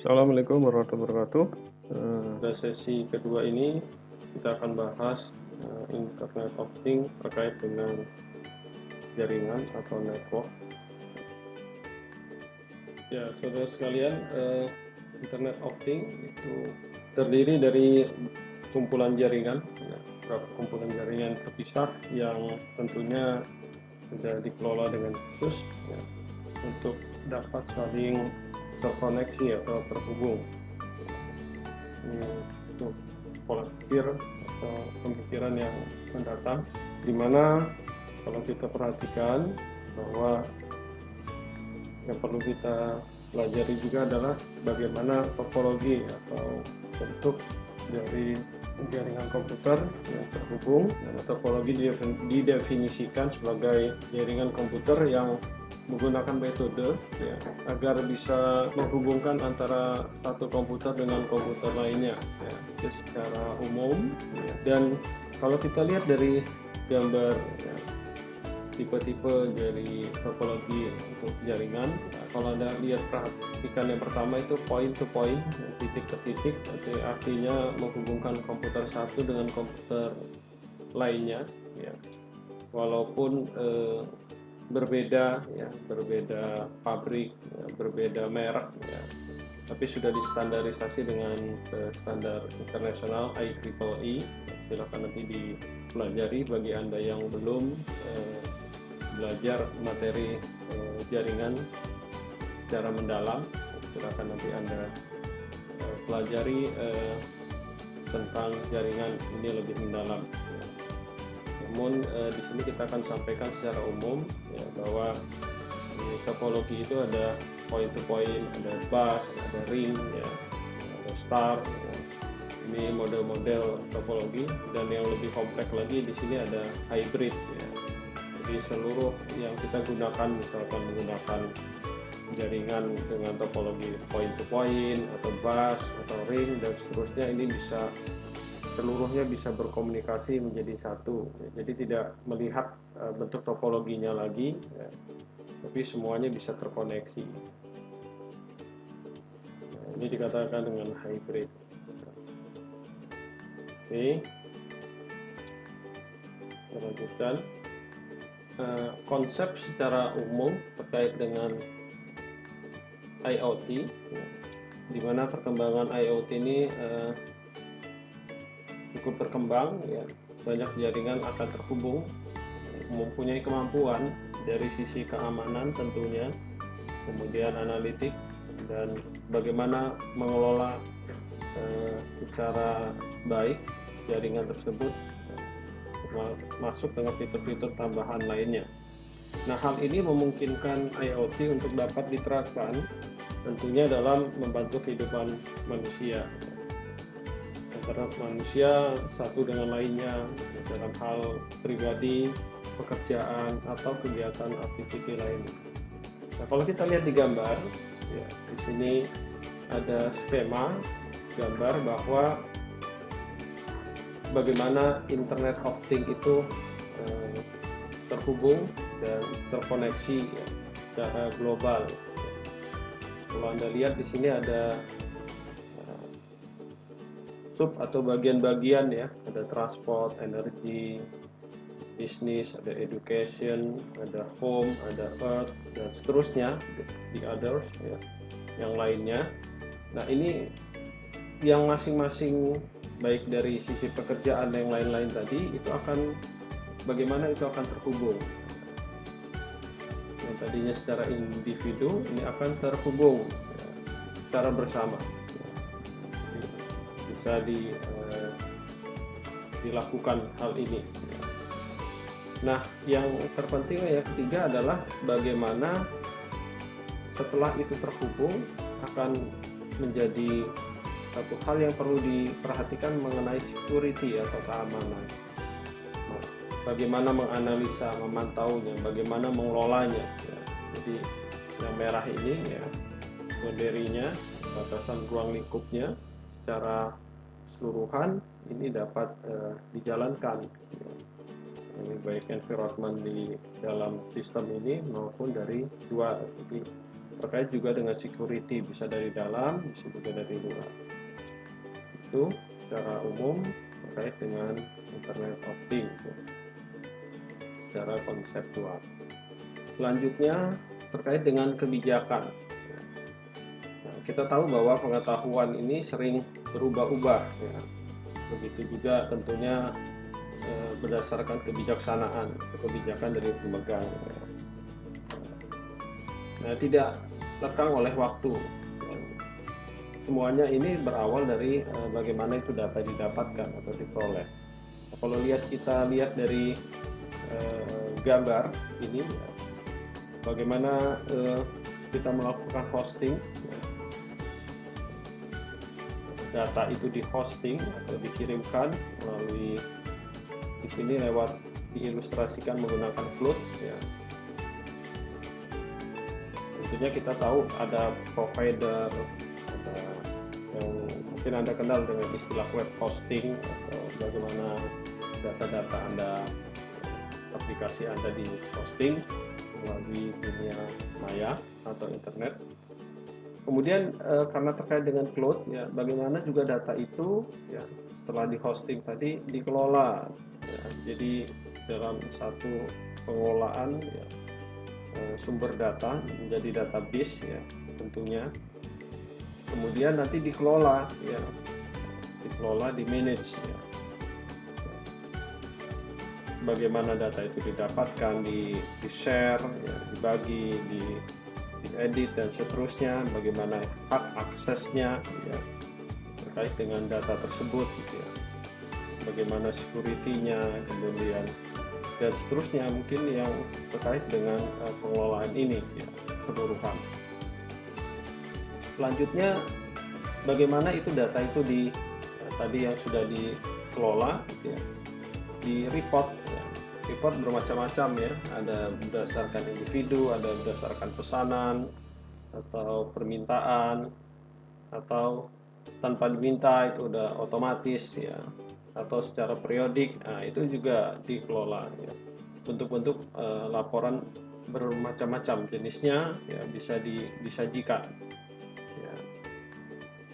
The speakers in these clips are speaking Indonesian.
Assalamualaikum warahmatullahi wabarakatuh. Pada sesi kedua ini kita akan bahas Internet of Things terkait dengan jaringan atau network. Ya, saudara sekalian, Internet of Things itu terdiri dari kumpulan jaringan, beberapa kumpulan jaringan terpisah yang tentunya sudah dikelola dengan khusus untuk dapat saling terkoneksi atau terhubung. Untuk pola pikir atau pemikiran yang mendatang, dimana kalau kita perhatikan bahwa yang perlu kita pelajari juga adalah bagaimana topologi atau bentuk dari jaringan komputer yang terhubung. Dan topologi didefinisikan sebagai jaringan komputer yang menggunakan metode agar bisa menghubungkan antara satu komputer dengan komputer lainnya itu secara umum. Dan kalau kita lihat dari gambar tipe-tipe dari topologi untuk jaringan, kalau Anda lihat perhatikan yang pertama itu point to point, titik ke titik, artinya menghubungkan komputer satu dengan komputer lainnya walaupun berbeda pabrik, berbeda merek tapi sudah distandarisasi dengan standar internasional IEEE. Silakan nanti dipelajari bagi Anda yang belum belajar materi jaringan secara mendalam. Silakan nanti Anda pelajari tentang jaringan ini lebih mendalam. Namun di sini kita akan sampaikan secara umum bahwa di topologi itu ada point to point, ada bus, ada ring, ada star. Ini model-model topologi, dan yang lebih kompleks lagi di sini ada hybrid. Jadi seluruh yang kita gunakan, misalkan menggunakan jaringan dengan topologi point to point atau bus atau ring dan seterusnya, ini bisa seluruhnya bisa berkomunikasi menjadi satu. Jadi tidak melihat bentuk topologinya lagi, tapi semuanya bisa terkoneksi. Ini dikatakan dengan hybrid. Oke, kita lanjutkan. Konsep secara umum terkait dengan IoT, di mana perkembangan IoT ini cukup berkembang, banyak jaringan akan terhubung, mempunyai kemampuan dari sisi keamanan tentunya, kemudian analitik, dan bagaimana mengelola secara baik jaringan tersebut, masuk dengan fitur-fitur tambahan lainnya. Nah, hal ini memungkinkan IoT untuk dapat diterapkan tentunya dalam membantu kehidupan manusia, antara manusia satu dengan lainnya dalam hal pribadi, pekerjaan, atau kegiatan aktiviti lainnya. Nah, kalau kita lihat di gambar, di sini ada skema gambar bahwa bagaimana Internet of Things itu terhubung dan terkoneksi secara global. Kalau Anda lihat di sini ada sub atau bagian-bagian, ada transport, energi, bisnis, ada education, ada home, ada earth, dan seterusnya, the others, yang lainnya. Nah, ini yang masing-masing baik dari sisi pekerjaan yang lain-lain tadi itu akan bagaimana itu akan terhubung. Yang tadinya secara individu ini akan terhubung secara bersama. Bisa dilakukan hal ini. Nah, yang terpenting yang ketiga adalah bagaimana setelah itu terhubung akan menjadi satu hal yang perlu diperhatikan mengenai security atau keamanan. Bagaimana menganalisa, memantaunya, bagaimana mengelolanya. Jadi yang merah ini boundary-nya, batasan ruang lingkupnya secara keseluruhan ini dapat dijalankan. Ini baik environment di dalam sistem ini maupun dari luar. Jadi terkait juga dengan security, bisa dari dalam, bisa juga dari luar. Itu secara umum terkait dengan internet of things secara konseptual. Selanjutnya terkait dengan kebijakan. Nah, kita tahu bahwa pengetahuan ini sering berubah-ubah ya. Begitu juga tentunya berdasarkan kebijaksanaan atau kebijakan dari pemegang. Nah, tidak lekang oleh waktu. Semuanya ini berawal dari bagaimana itu data didapatkan atau diperoleh. Nah, kalau kita lihat dari gambar ini, bagaimana kita melakukan hosting, data itu di hosting atau dikirimkan melalui di sini lewat diilustrasikan menggunakan cloud ya. Tentunya kita tahu ada provider, ada yang mungkin Anda kenal dengan istilah web hosting atau bagaimana data-data Anda, aplikasi Anda di hosting melalui dunia maya atau internet. Kemudian karena terkait dengan cloud ya, bagaimana juga data itu ya setelah di hosting tadi dikelola ya, jadi dalam satu pengelolaan ya, sumber data menjadi database ya tentunya, kemudian nanti dikelola ya, di manage ya. Bagaimana data itu didapatkan, di share ya, dibagi, diedit dan seterusnya, bagaimana hak aksesnya ya, terkait dengan data tersebut gitu ya, bagaimana security-nya, kemudian dan seterusnya mungkin yang terkait dengan pengelolaan ini ya, keseluruhan. Selanjutnya bagaimana itu data itu tadi yang sudah dikelola gitu ya, di report ya. Report bermacam-macam ya, ada berdasarkan individu, ada berdasarkan pesanan atau permintaan, atau tanpa diminta itu udah otomatis ya, atau secara periodik. Nah, itu juga dikelola ya. Bentuk-bentuk laporan bermacam-macam jenisnya ya, bisa disajikan ya.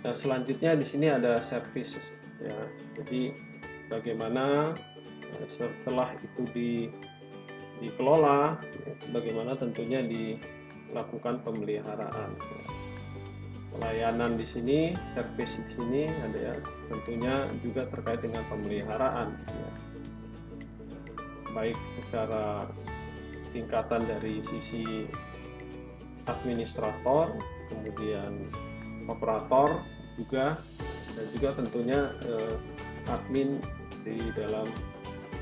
Nah, selanjutnya di sini ada services ya, jadi bagaimana setelah itu dikelola ya, bagaimana tentunya dilakukan pemeliharaan ya. Pelayanan di sini, service di sini ada ya, tentunya juga terkait dengan pemeliharaan ya. Baik secara tingkatan dari sisi administrator, kemudian operator juga, dan juga tentunya admin di dalam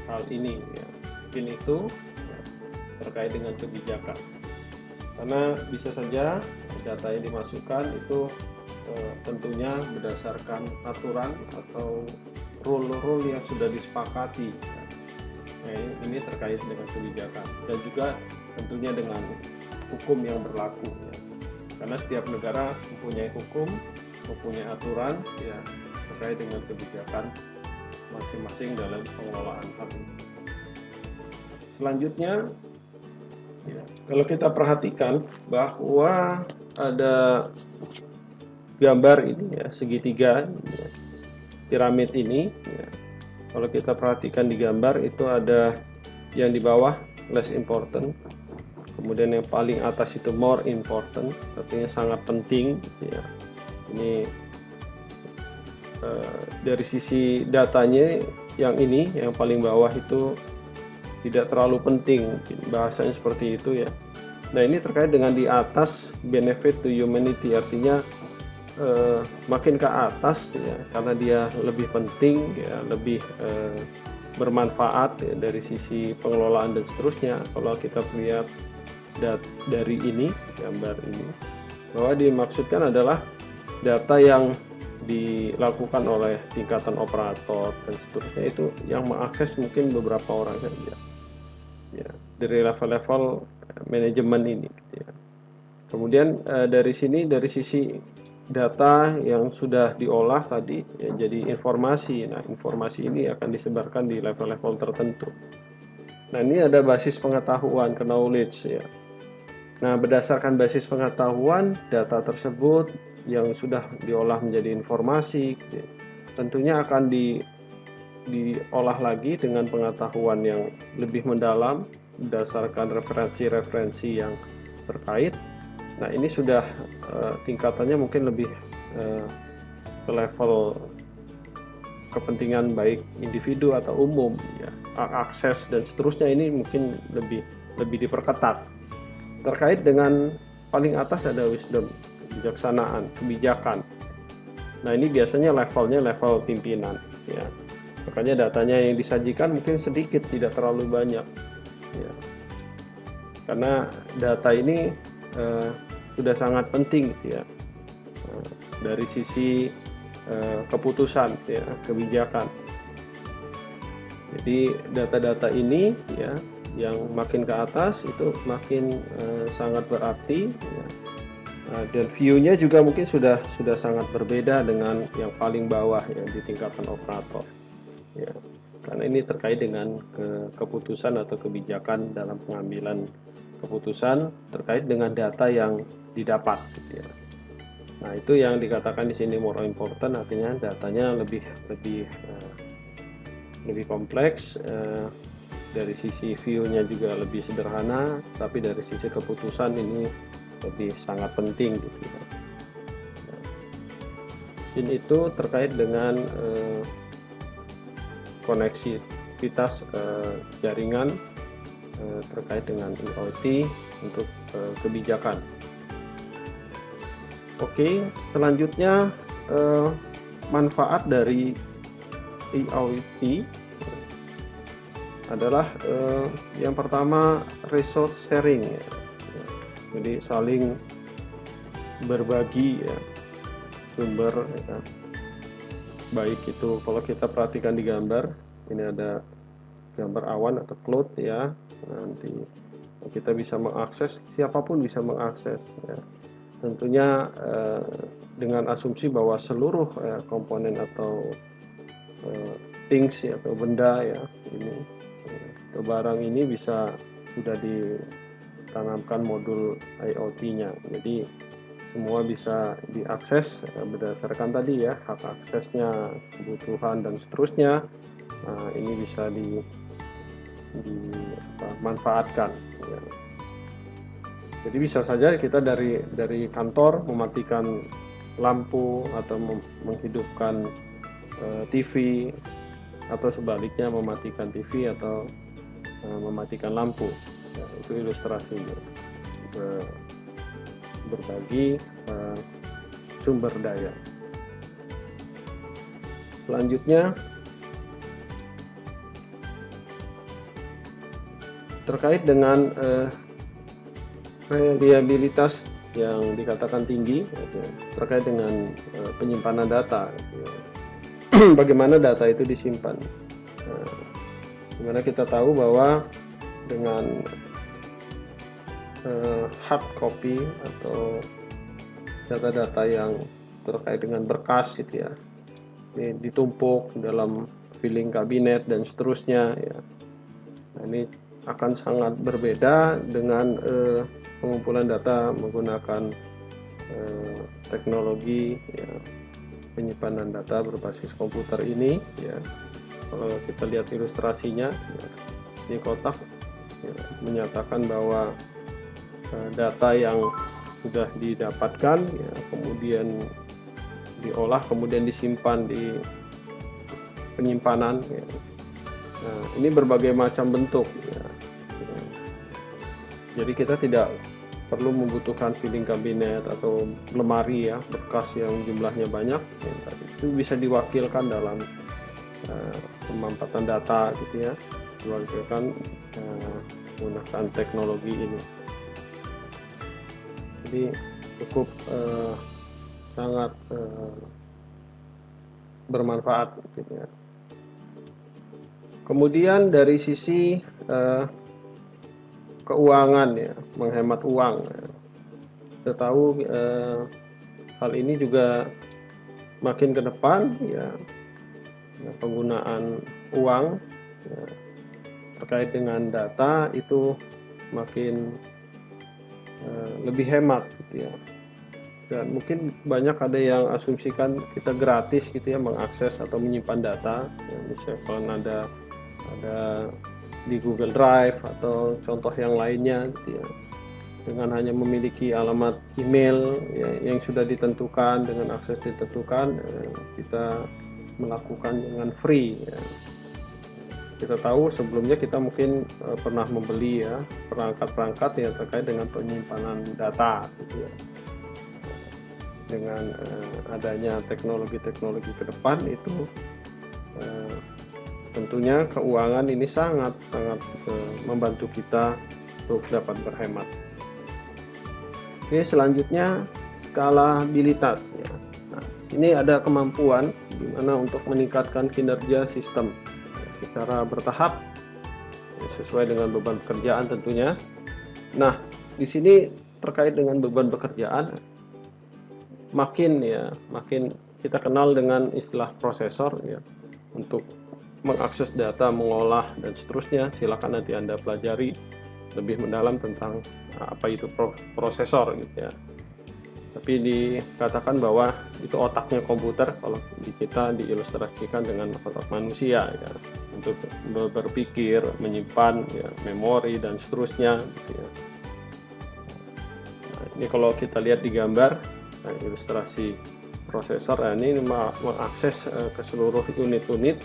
hal ini ya. Mungkin itu ya, terkait dengan kebijakan, karena bisa saja data yang dimasukkan itu tentunya berdasarkan aturan atau rule yang sudah disepakati ya. Nah, ini terkait dengan kebijakan dan juga tentunya dengan hukum yang berlaku ya. Karena setiap negara mempunyai hukum, mempunyai aturan ya terkait dengan kebijakan masing-masing dalam pengelolaan hal ini. Selanjutnya ya, kalau kita perhatikan bahwa ada gambar ini ya, segitiga ya, piramid ini ya. Kalau kita perhatikan di gambar itu ada yang di bawah less important, kemudian yang paling atas itu more important, artinya sangat penting ya. Ini dari sisi datanya yang ini yang paling bawah itu tidak terlalu penting, bahasanya seperti itu ya. Nah, ini terkait dengan di atas benefit to humanity, artinya makin ke atas ya, karena dia lebih penting ya, lebih bermanfaat ya, dari sisi pengelolaan dan seterusnya. Kalau kita lihat dari ini gambar ini, bahwa dimaksudkan adalah data yang dilakukan oleh tingkatan operator dan seterusnya, itu yang mengakses mungkin beberapa orang saja ya, dari level-level manajemen ini gitu ya. Kemudian dari sini, dari sisi data yang sudah diolah tadi ya, jadi informasi. Nah, informasi ini akan disebarkan di level-level tertentu. Nah, ini ada basis pengetahuan, knowledge ya. Nah, berdasarkan basis pengetahuan, data tersebut yang sudah diolah menjadi informasi, tentunya akan diolah lagi dengan pengetahuan yang lebih mendalam berdasarkan referensi-referensi yang terkait. Nah, ini sudah tingkatannya mungkin lebih ke level kepentingan baik individu atau umum, ya, akses dan seterusnya. Ini mungkin lebih diperketat. Terkait dengan paling atas ada wisdom, kebijaksanaan, kebijakan. Nah, ini biasanya levelnya level pimpinan, ya. Makanya datanya yang disajikan mungkin sedikit, tidak terlalu banyak, ya. Karena data ini sudah sangat penting, ya, dari sisi keputusan, ya, kebijakan. Jadi data-data ini, ya, yang makin ke atas itu makin sangat berarti, ya. Dan view-nya juga mungkin sudah sangat berbeda dengan yang paling bawah, ya, di tingkatan operator, ya. Karena ini terkait dengan keputusan atau kebijakan dalam pengambilan keputusan terkait dengan data yang didapat, gitu, ya. Nah, itu yang dikatakan di sini more important, artinya datanya lebih kompleks, dari sisi view-nya juga lebih sederhana, tapi dari sisi keputusan ini lebih sangat penting, gitu, ya. Dan itu terkait dengan koneksivitas jaringan terkait dengan IoT untuk kebijakan. Oke, selanjutnya manfaat dari IoT adalah yang pertama resource sharing, ya. Jadi saling berbagi, ya, sumber, ya. Baik itu kalau kita perhatikan di gambar, ini ada gambar awan atau cloud, ya. Nanti kita bisa mengakses, siapapun bisa mengakses, ya. Tentunya dengan asumsi bahwa seluruh komponen atau things, ya, atau benda, ya, ini atau barang ini sudah ditanamkan modul IoT-nya. Jadi semua bisa diakses berdasarkan tadi, ya, hak aksesnya, kebutuhan dan seterusnya. Nah, ini bisa dimanfaatkan, ya. Jadi bisa saja kita dari kantor mematikan lampu atau menghidupkan TV, atau sebaliknya mematikan TV atau mematikan lampu, ya, itu ilustrasinya. Berbagi sumber daya. Selanjutnya terkait dengan reliabilitas yang dikatakan tinggi, ya, terkait dengan penyimpanan data, ya. Bagaimana data itu disimpan? Dimana kita tahu bahwa dengan hard copy atau data-data yang terkait dengan berkas, gitu, ya, ditumpuk dalam filing kabinet dan seterusnya, ya. Nah, ini akan sangat berbeda dengan pengumpulan data menggunakan teknologi, ya, penyimpanan data berbasis komputer ini, ya. Kalau kita lihat ilustrasinya, ya, di kotak, ya, menyatakan bahwa data yang sudah didapatkan, ya, kemudian diolah, kemudian disimpan di penyimpanan, ya. Nah, ini berbagai macam bentuk, ya. Jadi kita tidak perlu membutuhkan filing kabinet atau lemari, ya, berkas yang jumlahnya banyak, ya, itu bisa diwakilkan dalam pemampatan data, gitu, ya, diwakilkan menggunakan teknologi ini. Jadi cukup sangat bermanfaat, gitu, ya. Kemudian dari sisi keuangan, ya, menghemat uang, ya. Kita tahu hal ini juga makin ke depan, ya, penggunaan uang, ya, terkait dengan data itu makin lebih hemat gitu ya. Dan mungkin banyak ada yang asumsikan kita gratis gitu ya mengakses atau menyimpan data ya, misalkan ada di Google Drive atau contoh yang lainnya gitu ya. Dengan hanya memiliki alamat email ya, yang sudah ditentukan dengan akses ditentukan, kita melakukan dengan free ya. Kita tahu sebelumnya kita mungkin pernah membeli ya perangkat-perangkat yang terkait dengan penyimpanan data gitu ya. Dengan adanya teknologi-teknologi ke depan itu tentunya keuangan ini sangat membantu kita untuk dapat berhemat. Oke, selanjutnya skalabilitas ya. Nah, ini ada kemampuan dimana untuk meningkatkan kinerja sistem secara bertahap sesuai dengan beban pekerjaan tentunya. Nah, di sini terkait dengan beban pekerjaan makin kita kenal dengan istilah prosesor ya. Untuk mengakses data, mengolah dan seterusnya, silakan nanti Anda pelajari lebih mendalam tentang apa itu prosesor gitu ya. Tapi dikatakan bahwa itu otaknya komputer, kalau di kita diilustrasikan dengan otak manusia ya, untuk berpikir, menyimpan ya, memori dan seterusnya gitu ya. Nah, ini kalau kita lihat di gambar ilustrasi prosesor, ini mengakses ke seluruh unit-unit,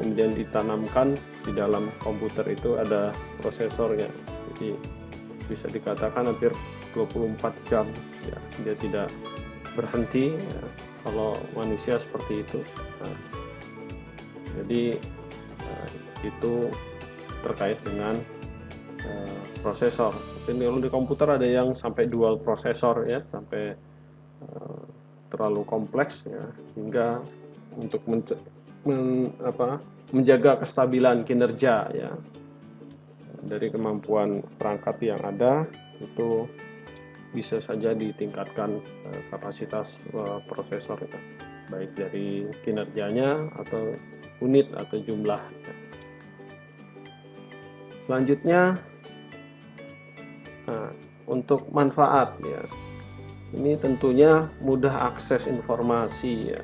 kemudian ditanamkan di dalam komputer itu ada prosesornya. Jadi bisa dikatakan hampir 24 jam ya, dia tidak berhenti ya, kalau manusia seperti itu. Nah, jadi itu terkait dengan prosesor. Tapi kalau di komputer ada yang sampai dual prosesor ya, sampai terlalu kompleks ya, hingga untuk menjaga kestabilan kinerja ya dari kemampuan perangkat yang ada, itu bisa saja ditingkatkan kapasitas prosesor ya, baik dari kinerjanya atau unit atau jumlah ya. Selanjutnya untuk manfaat ya, ini tentunya mudah akses informasi ya.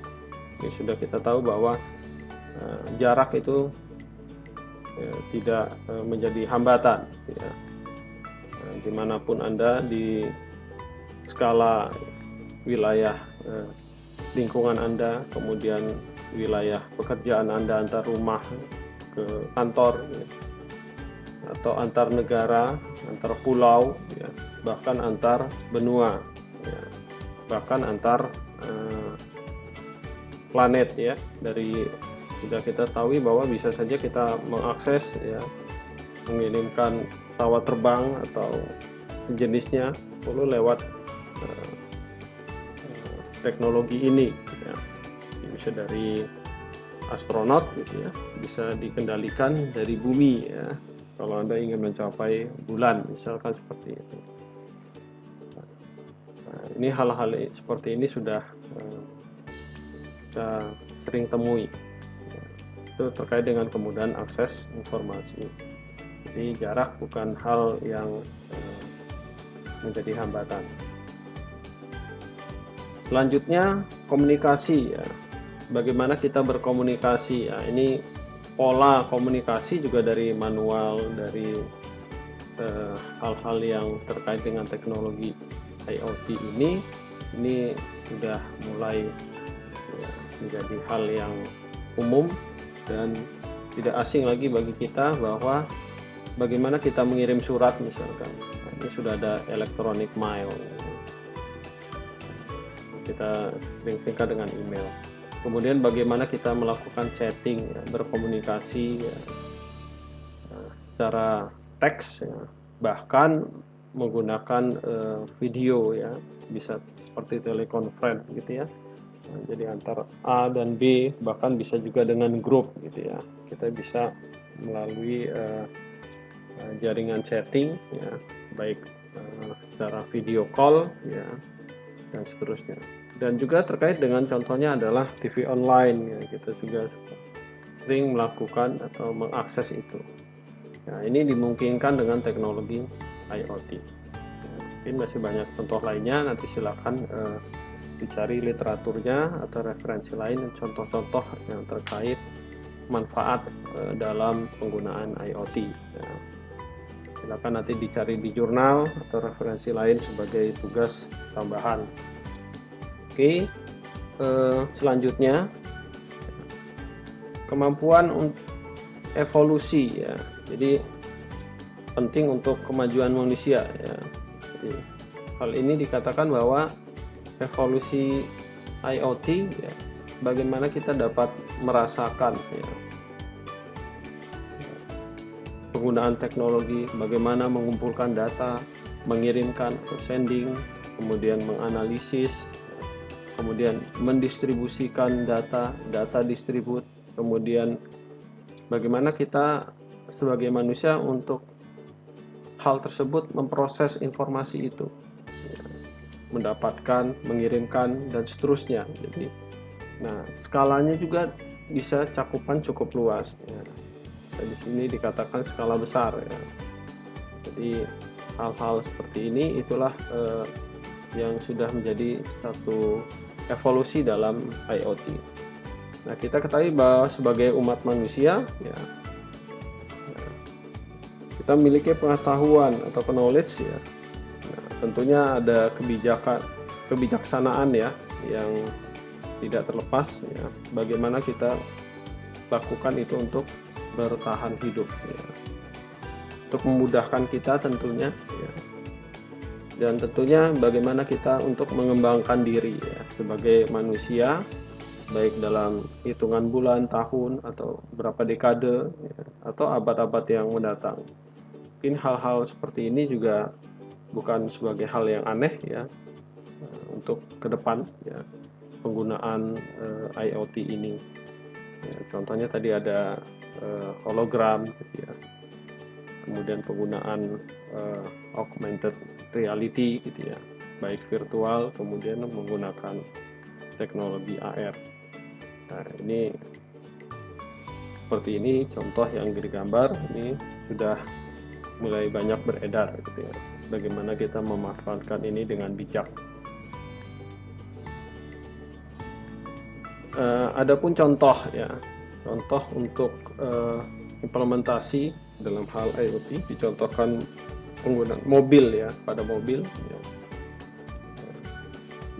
Ini sudah kita tahu bahwa jarak itu tidak menjadi hambatan ya. Dimanapun Anda di skala wilayah lingkungan Anda, kemudian wilayah pekerjaan Anda, antar rumah ke kantor ya, atau antar negara, antar pulau ya, bahkan antar benua ya, bahkan antar planet ya. Dari sudah kita tahu bahwa bisa saja kita mengakses ya, mengirimkan pesawat terbang atau jenisnya perlu lewat teknologi ini ya. Bisa dari astronot gitu ya, bisa dikendalikan dari bumi ya, kalau Anda ingin mencapai bulan misalkan seperti itu. Nah, ini hal-hal seperti ini sudah kita sering temui ya. Itu terkait dengan kemudahan akses informasi. Jadi jarak bukan hal yang menjadi hambatan. Selanjutnya komunikasi ya. Bagaimana kita berkomunikasi ya, ini pola komunikasi juga dari manual, dari hal-hal yang terkait dengan teknologi IoT ini sudah mulai ya, menjadi hal yang umum dan tidak asing lagi bagi kita, bahwa bagaimana kita mengirim surat misalkan. Nah, ini sudah ada electronic mail, kita singkat dengan email. Kemudian bagaimana kita melakukan chatting ya, berkomunikasi ya, secara teks ya, bahkan menggunakan video ya, bisa seperti telekonferensi gitu ya. Nah, jadi antar A dan B, bahkan bisa juga dengan grup gitu ya. Kita bisa melalui jaringan chatting ya, baik secara video call ya dan seterusnya. Dan juga terkait dengan contohnya adalah TV online ya, kita juga sering melakukan atau mengakses itu. Nah, ini dimungkinkan dengan teknologi IoT. Mungkin masih banyak contoh lainnya, nanti silakan dicari literaturnya atau referensi lain, contoh-contoh yang terkait manfaat dalam penggunaan IoT. Ya. Silakan nanti dicari di jurnal atau referensi lain sebagai tugas tambahan. Oke, selanjutnya kemampuan evolusi ya. Jadi penting untuk kemajuan manusia ya. Jadi, hal ini dikatakan bahwa evolusi IoT ya, bagaimana kita dapat merasakan ya, penggunaan teknologi, bagaimana mengumpulkan data, mengirimkan atau sending, kemudian menganalisis, kemudian mendistribusikan data distribut, kemudian bagaimana kita sebagai manusia untuk hal tersebut memproses informasi itu, mendapatkan, mengirimkan, dan seterusnya. Jadi, nah skalanya juga bisa cakupan cukup luas. Ya. Dan di sini dikatakan skala besar. Ya. Jadi hal-hal seperti ini itulah yang sudah menjadi satu evolusi dalam IoT. Nah, kita ketahui bahwa sebagai umat manusia, ya, kita memiliki pengetahuan atau knowledge ya. Nah, tentunya ada kebijaksanaan ya yang tidak terlepas ya. Bagaimana kita lakukan itu untuk bertahan hidup ya. Untuk memudahkan kita tentunya ya. Dan tentunya bagaimana kita untuk mengembangkan diri ya sebagai manusia, baik dalam hitungan bulan, tahun, atau berapa dekade ya, atau abad-abad yang mendatang. Mungkin hal-hal seperti ini juga bukan sebagai hal yang aneh ya untuk ke depan ya penggunaan IoT ini. Ya, contohnya tadi ada hologram gitu ya. Kemudian penggunaan augmented reality gitu ya, baik virtual kemudian menggunakan teknologi AR. Nah, ini seperti ini contoh yang digambar ini sudah mulai banyak beredar gitu ya. Bagaimana kita memanfaatkan ini dengan bijak. Adapun contoh ya, contoh untuk implementasi dalam hal IoT dicontohkan penggunaan mobil ya, pada mobil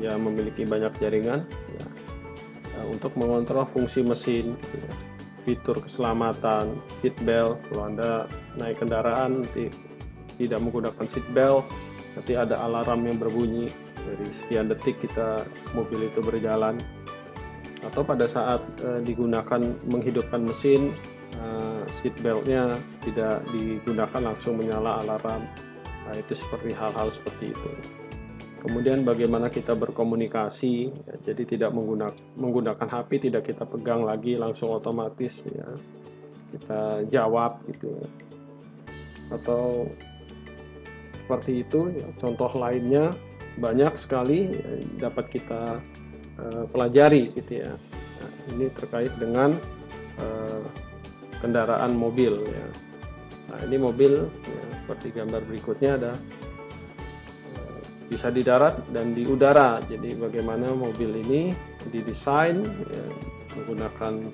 ya memiliki banyak jaringan ya, untuk mengontrol fungsi mesin gitu ya. Fitur keselamatan, seat belt, kalau Anda naik kendaraan nanti tidak menggunakan seat belt, nanti ada alarm yang berbunyi dari sekian detik kita mobil itu berjalan. Atau pada saat digunakan menghidupkan mesin, seat beltnya tidak digunakan langsung menyala alarm. Nah, itu seperti hal-hal seperti itu. Kemudian bagaimana kita berkomunikasi, ya, jadi tidak menggunakan HP, tidak kita pegang lagi langsung otomatis ya, kita jawab gitu. Atau seperti itu ya, contoh lainnya banyak sekali ya, dapat kita pelajari gitu ya. Nah, ini terkait dengan kendaraan mobil ya. Nah, ini mobil ya, seperti gambar berikutnya ada bisa di darat dan di udara. Jadi bagaimana mobil ini didesain ya, menggunakan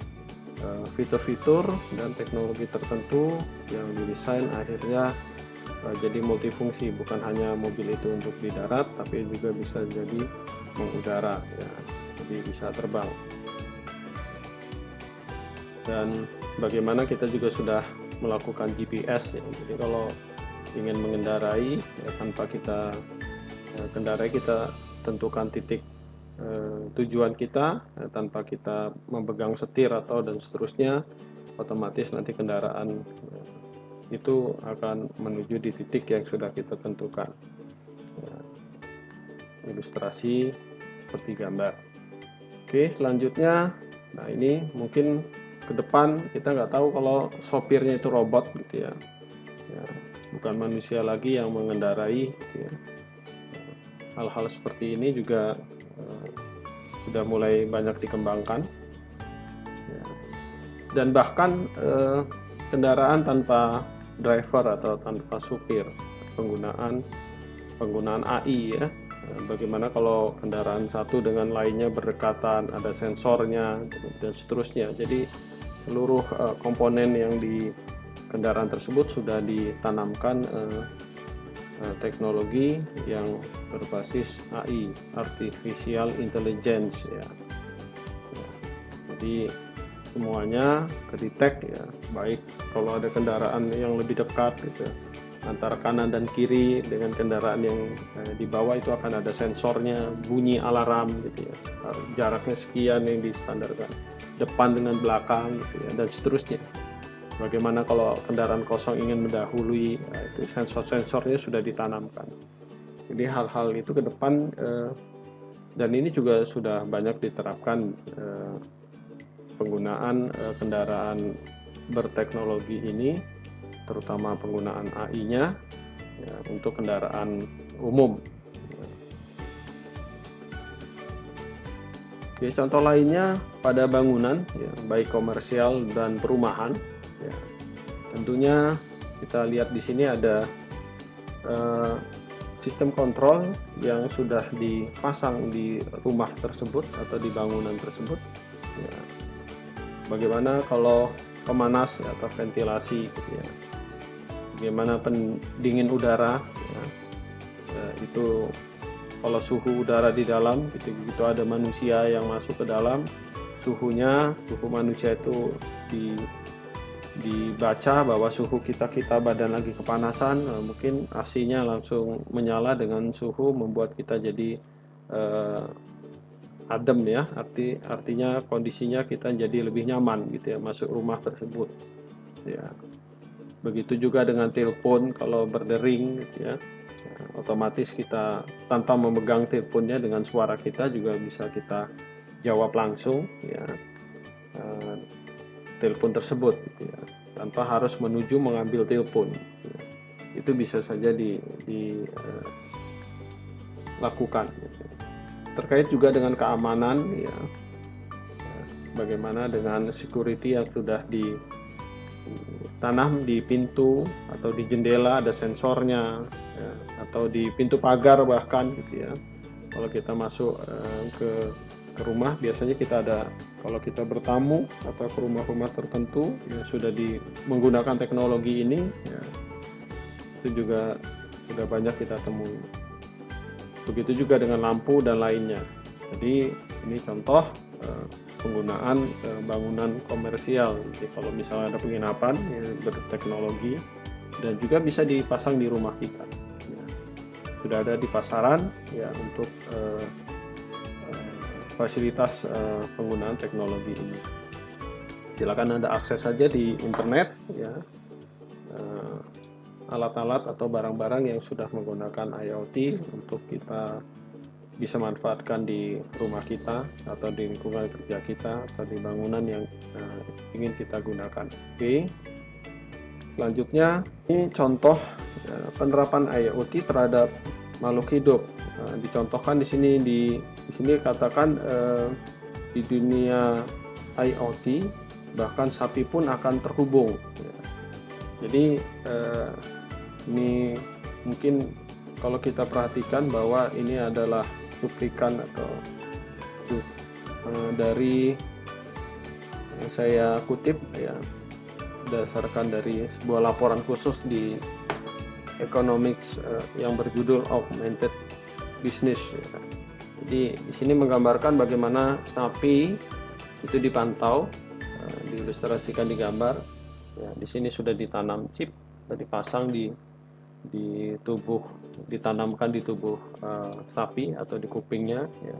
fitur-fitur dan teknologi tertentu yang didesain akhirnya jadi multifungsi, bukan hanya mobil itu untuk di darat tapi juga bisa jadi mengudara ya, jadi bisa terbang. Dan bagaimana kita juga sudah melakukan GPS ya. Jadi kalau ingin mengendarai ya, tanpa kita kendarai, kita tentukan titik tujuan kita ya, tanpa kita memegang setir atau dan seterusnya, otomatis nanti kendaraan itu akan menuju di titik yang sudah kita tentukan ya, ilustrasi seperti gambar. Oke, selanjutnya nah ini mungkin ke depan kita nggak tahu kalau sopirnya itu robot gitu ya, ya bukan manusia lagi yang mengendarai gitu ya. Hal-hal seperti ini juga sudah mulai banyak dikembangkan ya. Dan bahkan kendaraan tanpa driver atau tanpa supir, penggunaan penggunaan AI ya. Bagaimana kalau kendaraan satu dengan lainnya berdekatan, ada sensornya dan seterusnya. Jadi seluruh komponen yang di kendaraan tersebut sudah ditanamkan teknologi yang berbasis AI, Artificial Intelligence ya. Jadi semuanya kedetek ya, baik kalau ada kendaraan yang lebih dekat gitu, antara kanan dan kiri dengan kendaraan yang di bawah itu akan ada sensornya, bunyi alarm gitu ya, jaraknya sekian yang distandarkan, depan dengan belakang gitu ya, dan seterusnya. Bagaimana kalau kendaraan kosong ingin mendahului, itu sensor-sensornya sudah ditanamkan. Jadi hal-hal itu ke depan, dan ini juga sudah banyak diterapkan penggunaan kendaraan berteknologi ini, terutama penggunaan AI-nya ya, untuk kendaraan umum. Oke, contoh lainnya pada bangunan, ya, baik komersial dan perumahan. Ya, tentunya kita lihat di sini ada sistem kontrol yang sudah dipasang di rumah tersebut atau di bangunan tersebut. Ya, bagaimana kalau pemanas ya, atau ventilasi, gitu ya. Bagaimana pendingin udara, ya. Itu kalau suhu udara di dalam, begitu ada manusia yang masuk ke dalam, suhu manusia itu dibaca bahwa suhu kita badan lagi kepanasan, mungkin AC-nya langsung menyala dengan suhu membuat kita jadi adem ya, artinya kondisinya kita jadi lebih nyaman gitu ya masuk rumah tersebut ya. Begitu juga dengan telepon, kalau berdering gitu ya, otomatis kita tanpa memegang teleponnya, dengan suara kita juga bisa kita jawab langsung ya telepon tersebut gitu ya, tanpa harus menunggu mengambil telepon ya. Itu bisa saja dilakukan gitu. Terkait juga dengan keamanan ya, bagaimana dengan security yang sudah ditanam di pintu atau di jendela, ada sensornya ya, atau di pintu pagar bahkan gitu ya. Kalau kita masuk ke rumah, biasanya kita ada, kalau kita bertamu atau ke rumah-rumah tertentu yang sudah menggunakan teknologi ini ya, itu juga sudah banyak kita temui. Begitu juga dengan lampu dan lainnya. Jadi ini contoh penggunaan bangunan komersial. Jadi kalau misalnya ada penginapan ya, berteknologi, dan juga bisa dipasang di rumah kita ya. Sudah ada di pasaran ya untuk fasilitas penggunaan teknologi ini. Silakan Anda akses saja di internet ya, alat-alat atau barang-barang yang sudah menggunakan IoT untuk kita bisa manfaatkan di rumah kita atau di lingkungan kerja kita atau di bangunan yang ingin kita gunakan. Oke. Selanjutnya ini contoh penerapan IoT terhadap makhluk hidup. Dicontohkan di sini katakan di dunia IoT bahkan sapi pun akan terhubung ya. Jadi ini mungkin kalau kita perhatikan bahwa ini adalah cuplikan atau dari yang saya kutip ya, berdasarkan dari sebuah laporan khusus di Economics yang berjudul Augmented Business ya. Jadi di sini menggambarkan bagaimana sapi itu dipantau, diilustrasikan di gambar ya. Di sini sudah ditanam chip, sudah dipasang di tubuh, ditanamkan di tubuh sapi atau di kupingnya ya,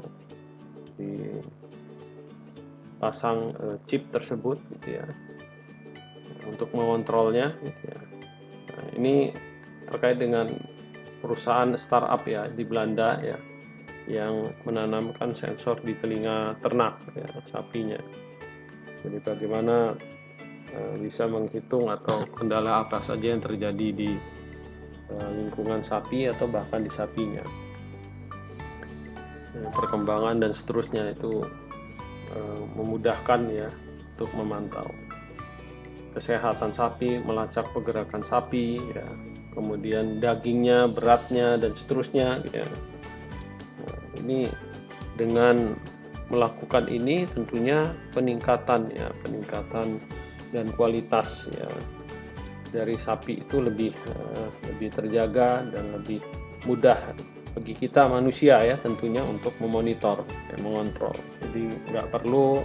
dipasang chip tersebut gitu ya, untuk mengontrolnya gitu ya. Nah, ini terkait dengan perusahaan startup ya di Belanda ya, yang menanamkan sensor di telinga ternak ya, sapinya. Jadi bagaimana bisa menghitung atau kendala apa saja yang terjadi di lingkungan sapi atau bahkan di sapinya, perkembangan dan seterusnya, itu memudahkan ya untuk memantau kesehatan sapi, melacak pergerakan sapi ya, kemudian dagingnya, beratnya, dan seterusnya gitu ya. Nah, ini dengan melakukan ini tentunya peningkatan dan kualitas ya dari sapi itu lebih terjaga dan lebih mudah bagi kita manusia ya tentunya untuk memonitor, mengontrol. Jadi nggak perlu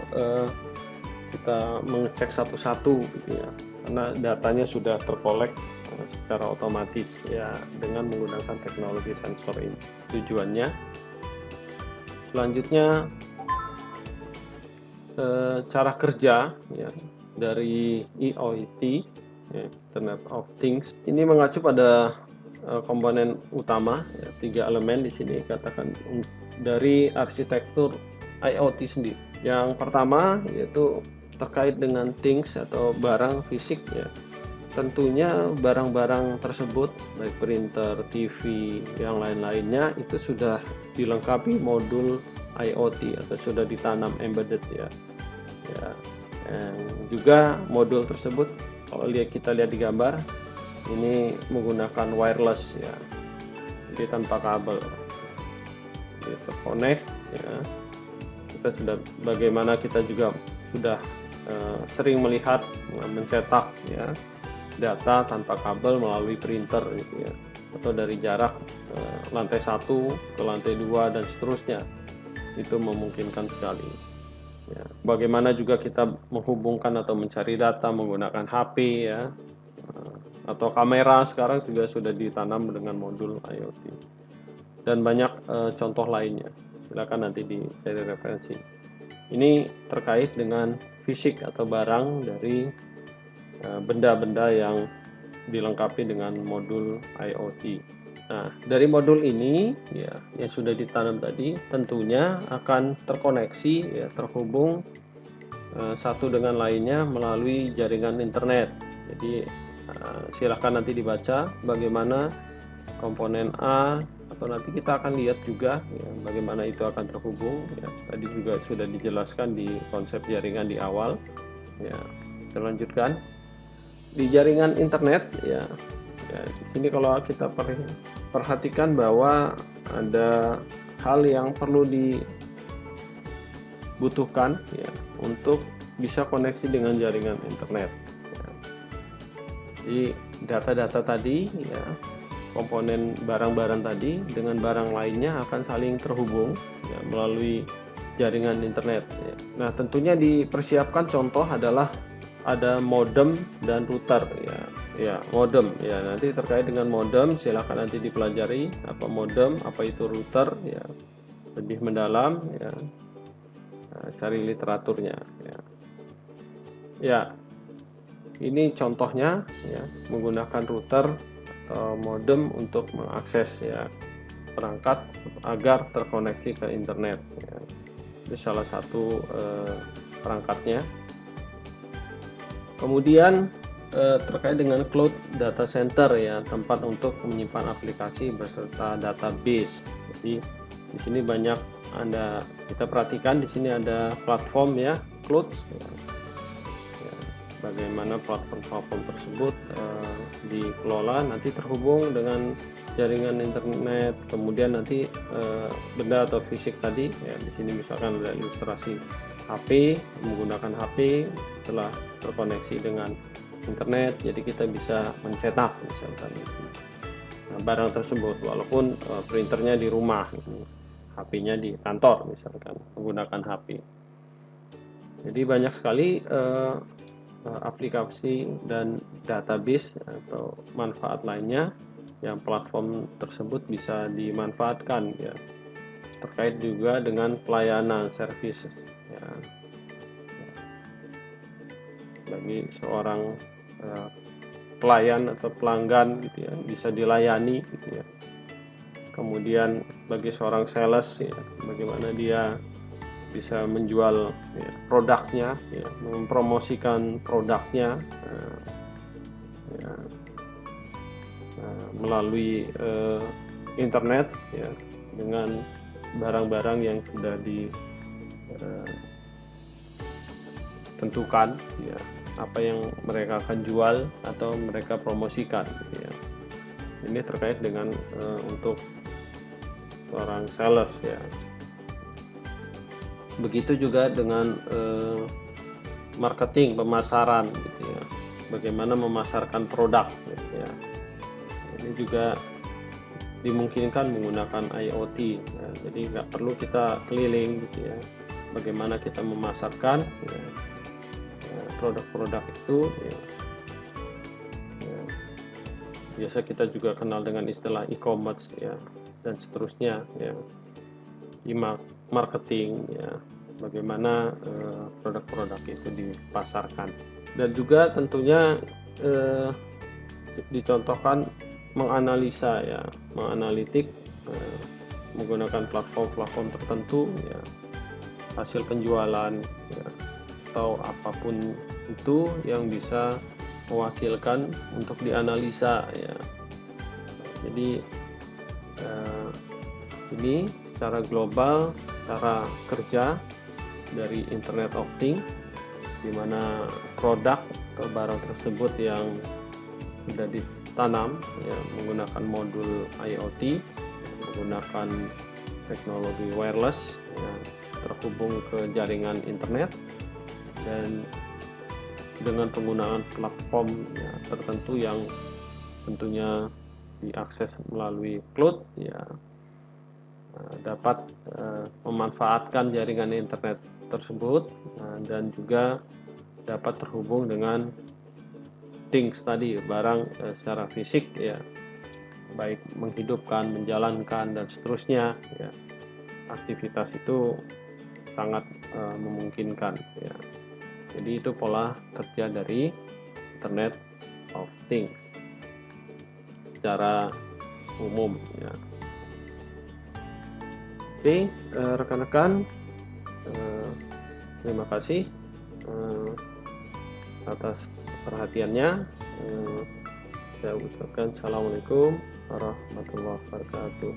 kita mengecek satu-satu gitu ya, karena datanya sudah terkolek secara otomatis ya dengan menggunakan teknologi sensor ini. Tujuannya selanjutnya cara kerja ya dari IoT ya, Internet of Things ini mengacu pada komponen utama ya, 3 elemen di sini katakan dari arsitektur IoT sendiri. Yang pertama yaitu terkait dengan things atau barang fisik ya. Tentunya barang-barang tersebut baik printer, TV, yang lain-lainnya itu sudah dilengkapi modul IoT atau sudah ditanam embedded ya. Juga modul tersebut kalau kita lihat di gambar ini menggunakan wireless ya, jadi tanpa kabel, jadi terkonek ya. Kita sudah bagaimana kita juga sudah sering melihat mencetak ya data tanpa kabel melalui printer gitu ya, atau dari jarak lantai 1 ke lantai 2 dan seterusnya, itu memungkinkan sekali ya. Bagaimana juga kita menghubungkan atau mencari data menggunakan HP ya, atau kamera sekarang juga sudah ditanam dengan modul IoT, dan banyak contoh lainnya. Silakan nanti dicari referensi. Ini terkait dengan fisik atau barang dari benda-benda yang dilengkapi dengan modul IoT. Nah, dari modul ini ya yang sudah ditanam tadi tentunya akan terkoneksi ya, terhubung satu dengan lainnya melalui jaringan internet. Jadi silahkan nanti dibaca bagaimana komponen A, atau nanti kita akan lihat juga ya, bagaimana itu akan terhubung ya. Tadi juga sudah dijelaskan di konsep jaringan di awal ya. Kita lanjutkan di jaringan internet ya. Di sini kalau kita perhatikan bahwa ada hal yang perlu dibutuhkan ya untuk bisa koneksi dengan jaringan internet ya. Jadi data-data tadi ya, komponen barang-barang tadi dengan barang lainnya akan saling terhubung ya, melalui jaringan internet ya. Nah, tentunya dipersiapkan contoh adalah ada modem dan router ya modem ya. Nanti terkait dengan modem silakan nanti dipelajari apa modem, apa itu router ya, lebih mendalam ya. Nah, cari literaturnya ya. Ini contohnya ya, menggunakan router atau modem untuk mengakses ya perangkat agar terkoneksi ke internet ya. Itu salah satu perangkatnya. Kemudian terkait dengan cloud data center ya, tempat untuk menyimpan aplikasi beserta database. Jadi di sini banyak kita perhatikan di sini ada platform ya, cloud ya. Bagaimana platform tersebut dikelola nanti terhubung dengan jaringan internet, kemudian nanti benda atau fisik tadi ya, di sini misalkan ada ilustrasi HP, menggunakan HP setelah terkoneksi dengan internet, jadi kita bisa mencetak misalkan barang tersebut walaupun printernya di rumah, HP-nya di kantor misalkan menggunakan HP. Jadi banyak sekali aplikasi dan database atau manfaat lainnya yang platform tersebut bisa dimanfaatkan ya, terkait juga dengan pelayanan service ya. Bagi seorang pelayan atau pelanggan gitu ya, bisa dilayani gitu ya. Kemudian bagi seorang sales ya, bagaimana dia bisa menjual ya, produknya ya, mempromosikan produknya melalui internet ya, dengan barang-barang yang sudah ditentukan ya, apa yang mereka akan jual atau mereka promosikan gitu ya. Ini terkait dengan untuk seorang sales ya. Begitu juga dengan marketing, pemasaran gitu ya. Bagaimana memasarkan produk gitu ya. Ini juga dimungkinkan menggunakan IoT ya. Jadi nggak perlu kita keliling gitu ya. Bagaimana kita memasarkan ya, produk-produk itu ya. Biasa kita juga kenal dengan istilah e-commerce ya, dan seterusnya ya. Marketing ya, bagaimana produk-produk itu dipasarkan. Dan juga tentunya dicontohkan menganalisa ya, menganalitik menggunakan platform-platform tertentu ya, hasil penjualan ya, atau apapun itu yang bisa mewakilkan untuk dianalisa ya. Jadi ini secara global cara kerja dari Internet of Things, di mana produk atau barang tersebut yang sudah ditanam ya, menggunakan modul IoT, menggunakan teknologi wireless ya, terhubung ke jaringan internet, dan dengan penggunaan platform ya, tertentu yang tentunya diakses melalui cloud ya, dapat memanfaatkan jaringan internet tersebut dan juga dapat terhubung dengan things tadi, barang secara fisik ya, baik menghidupkan, menjalankan dan seterusnya ya. Aktivitas itu sangat memungkinkan ya. Jadi itu pola kerja dari Internet of Things secara umum ya. Oke, rekan-rekan, terima kasih atas perhatiannya. Saya ucapkan assalamualaikum warahmatullahi wabarakatuh.